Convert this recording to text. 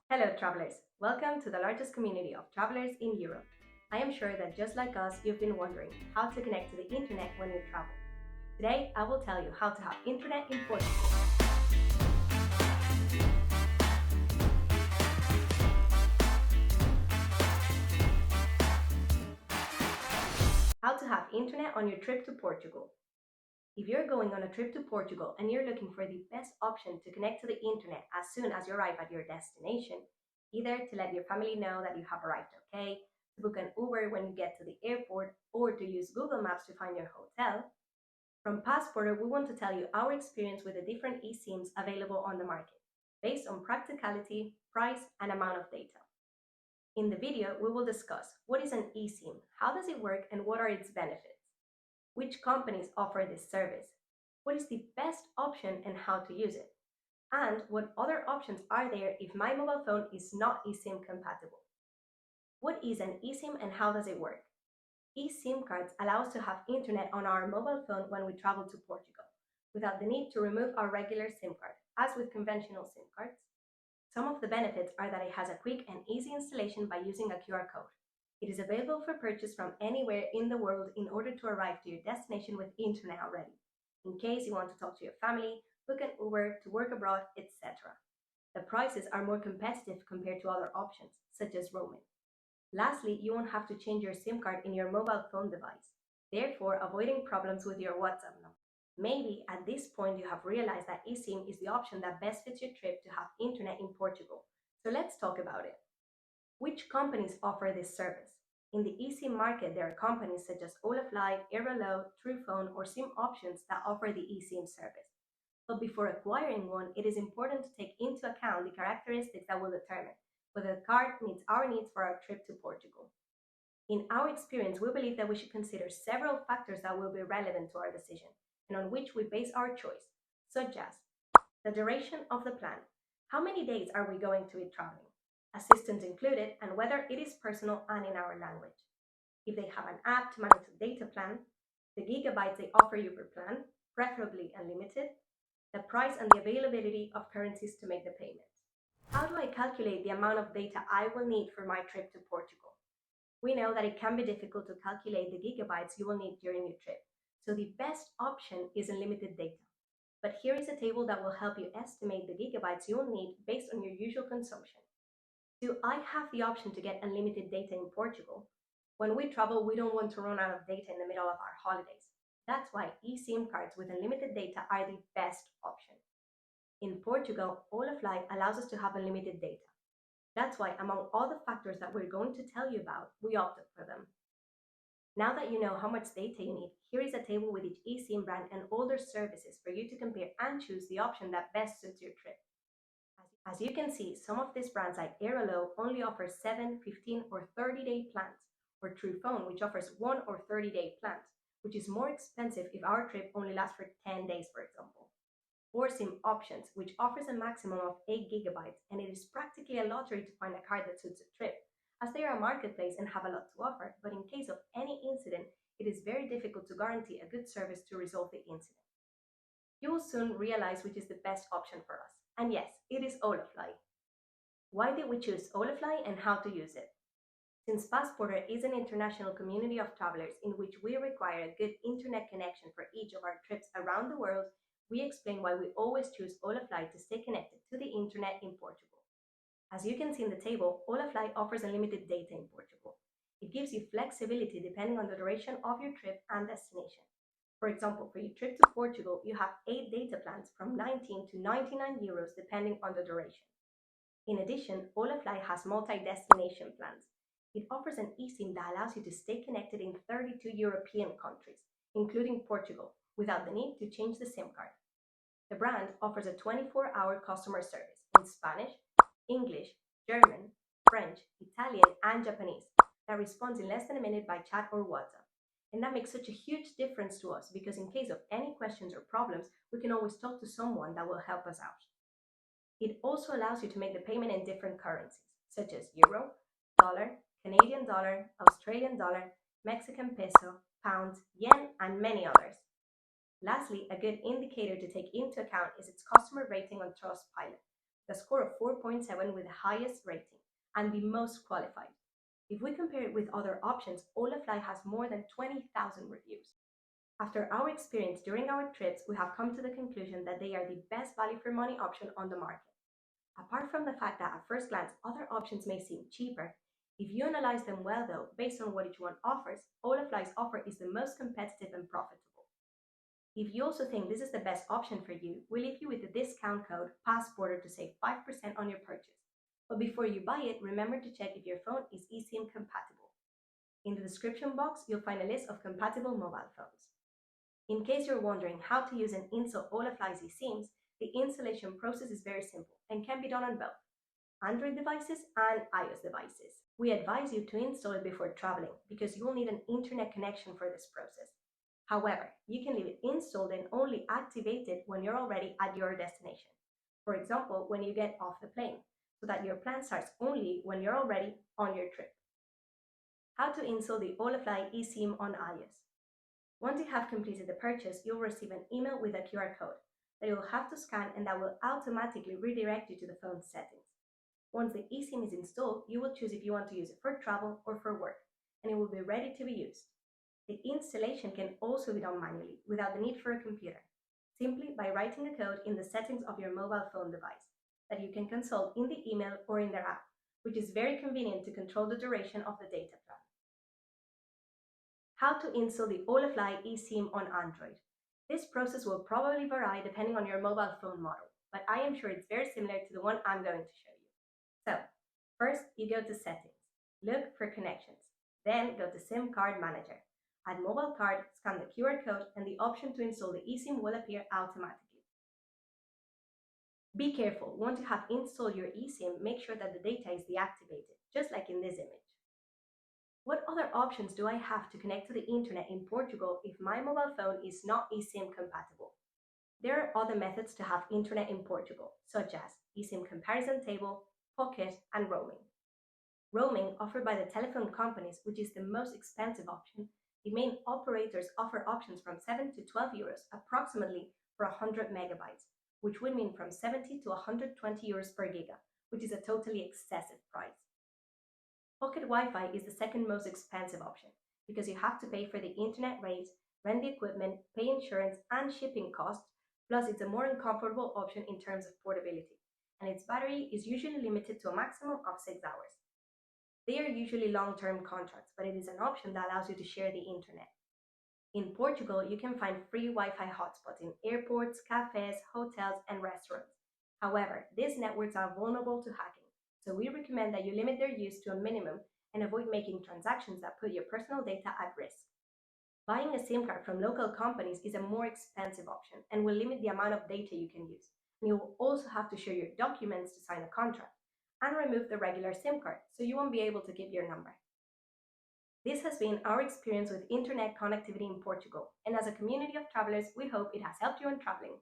Hello travelers, welcome to the largest community of travelers in Europe. I am sure that just like us, you've been wondering how to connect to the internet when you travel. Today, I will tell you how to have internet in Portugal. How to have internet on your trip to Portugal. If you're going on a trip to Portugal and you're looking for the best option to connect to the internet as soon as you arrive at your destination, either to let your family know that you have arrived okay, to book an Uber when you get to the airport, or to use Google Maps to find your hotel, from Passporter, we want to tell you our experience with the different eSIMs available on the market, based on practicality, price, and amount of data. In the video, we will discuss what is an eSIM, how does it work, and what are its benefits. Which companies offer this service? What is the best option and how to use it? And what other options are there if my mobile phone is not eSIM compatible? What is an eSIM and how does it work? eSIM cards allow us to have internet on our mobile phone when we travel to Portugal, without the need to remove our regular SIM card, as with conventional SIM cards. Some of the benefits are that it has a quick and easy installation by using a QR code. It is available for purchase from anywhere in the world in order to arrive to your destination with internet already, in case you want to talk to your family, book an Uber, to work abroad, etc. The prices are more competitive compared to other options, such as roaming. Lastly, you won't have to change your SIM card in your mobile phone device, therefore avoiding problems with your WhatsApp number. Maybe at this point you have realized that eSIM is the option that best fits your trip to have internet in Portugal. So let's talk about it. Which companies offer this service? In the eSIM market, there are companies such as Holafly, Airalo, Truephone, or Simoptions that offer the eSIM service. But before acquiring one, it is important to take into account the characteristics that will determine whether the card meets our needs for our trip to Portugal. In our experience, we believe that we should consider several factors that will be relevant to our decision and on which we base our choice, such as the duration of the plan. How many days are we going to be traveling? Assistance included, and whether it is personal and in our language. If they have an app to manage the data plan, the gigabytes they offer you per plan, preferably unlimited, the price and the availability of currencies to make the payment. How do I calculate the amount of data I will need for my trip to Portugal? We know that it can be difficult to calculate the gigabytes you will need during your trip, so the best option is unlimited data. But here is a table that will help you estimate the gigabytes you will need based on your usual consumption. Do I have the option to get unlimited data in Portugal? When we travel, we don't want to run out of data in the middle of our holidays. That's why eSIM cards with unlimited data are the best option. In Portugal, Holafly allows us to have unlimited data. That's why, among all the factors that we're going to tell you about, we opted for them. Now that you know how much data you need, here is a table with each eSIM brand and all their services for you to compare and choose the option that best suits your trip. As you can see, some of these brands like Airalo only offer 7, 15, or 30-day plans, or Truephone, which offers 1 or 30-day plans, which is more expensive if our trip only lasts for 10 days, for example. Or Simoptions, which offers a maximum of 8 gigabytes, and it is practically a lottery to find a card that suits a trip, as they are a marketplace and have a lot to offer, but in case of any incident, it is very difficult to guarantee a good service to resolve the incident. You will soon realize which is the best option for us. And yes, it is Holafly. Why did we choose Holafly and how to use it? Since Passporter is an international community of travelers in which we require a good internet connection for each of our trips around the world, we explain why we always choose Holafly to stay connected to the internet in Portugal. As you can see in the table, Holafly offers unlimited data in Portugal. It gives you flexibility depending on the duration of your trip and destination. For example, for your trip to Portugal, you have 8 data plans from 19 to 99 euros depending on the duration. In addition, Holafly has multi-destination plans. It offers an eSIM that allows you to stay connected in 32 European countries, including Portugal, without the need to change the SIM card. The brand offers a 24-hour customer service in Spanish, English, German, French, Italian, and Japanese that responds in less than a minute by chat or WhatsApp. And that makes such a huge difference to us because in case of any questions or problems, we can always talk to someone that will help us out. It also allows you to make the payment in different currencies, such as euro, dollar, Canadian dollar, Australian dollar, Mexican peso, pounds, yen, and many others. Lastly, a good indicator to take into account is its customer rating on Trustpilot, the score of 4.7 with the highest rating and the most qualified. If we compare it with other options, Holafly has more than 20,000 reviews. After our experience during our trips, we have come to the conclusion that they are the best value for money option on the market. Apart from the fact that at first glance other options may seem cheaper, if you analyze them well though, based on what each one offers, Holafly's offer is the most competitive and profitable. If you also think this is the best option for you, we leave you with the discount code PASSBORDER to save 5% on your purchase. But before you buy it, remember to check if your phone is eSIM compatible. In the description box, you'll find a list of compatible mobile phones. In case you're wondering how to use and install Holafly's eSIMs, the installation process is very simple and can be done on both Android devices and iOS devices. We advise you to install it before traveling because you will need an internet connection for this process. However, you can leave it installed and only activate it when you're already at your destination. For example, when you get off the plane, so that your plan starts only when you're already on your trip. How to install the Holafly eSIM on iOS. Once you have completed the purchase, you'll receive an email with a QR code that you'll have to scan and that will automatically redirect you to the phone's settings. Once the eSIM is installed, you will choose if you want to use it for travel or for work, and it will be ready to be used. The installation can also be done manually, without the need for a computer, simply by writing the code in the settings of your mobile phone device, that you can consult in the email or in their app, which is very convenient to control the duration of the data plan. How to install the Holafly eSIM on Android. This process will probably vary depending on your mobile phone model, but I am sure it's very similar to the one I'm going to show you. So, first you go to Settings, look for Connections, then go to SIM Card Manager. Add mobile card, scan the QR code, and the option to install the eSIM will appear automatically. Be careful, once you have installed your eSIM, make sure that the data is deactivated, just like in this image. What other options do I have to connect to the internet in Portugal if my mobile phone is not eSIM compatible? There are other methods to have internet in Portugal, such as eSIM comparison table, pocket, and roaming. Roaming offered by the telephone companies, which is the most expensive option. The main operators offer options from 7 to 12 euros approximately for 100 megabytes, which would mean from 70 to 120 euros per giga, which is a totally excessive price. Pocket Wi-Fi is the second most expensive option because you have to pay for the internet rates, rent the equipment, pay insurance and shipping costs, plus it's a more uncomfortable option in terms of portability, and its battery is usually limited to a maximum of 6 hours. They are usually long-term contracts, but it is an option that allows you to share the internet. In Portugal, you can find free Wi-Fi hotspots in airports, cafes, hotels, and restaurants. However, these networks are vulnerable to hacking, so we recommend that you limit their use to a minimum and avoid making transactions that put your personal data at risk. Buying a SIM card from local companies is a more expensive option and will limit the amount of data you can use. And you will also have to share your documents to sign a contract and remove the regular SIM card, so you won't be able to keep your number. This has been our experience with internet connectivity in Portugal, and as a community of travelers, we hope it has helped you in traveling.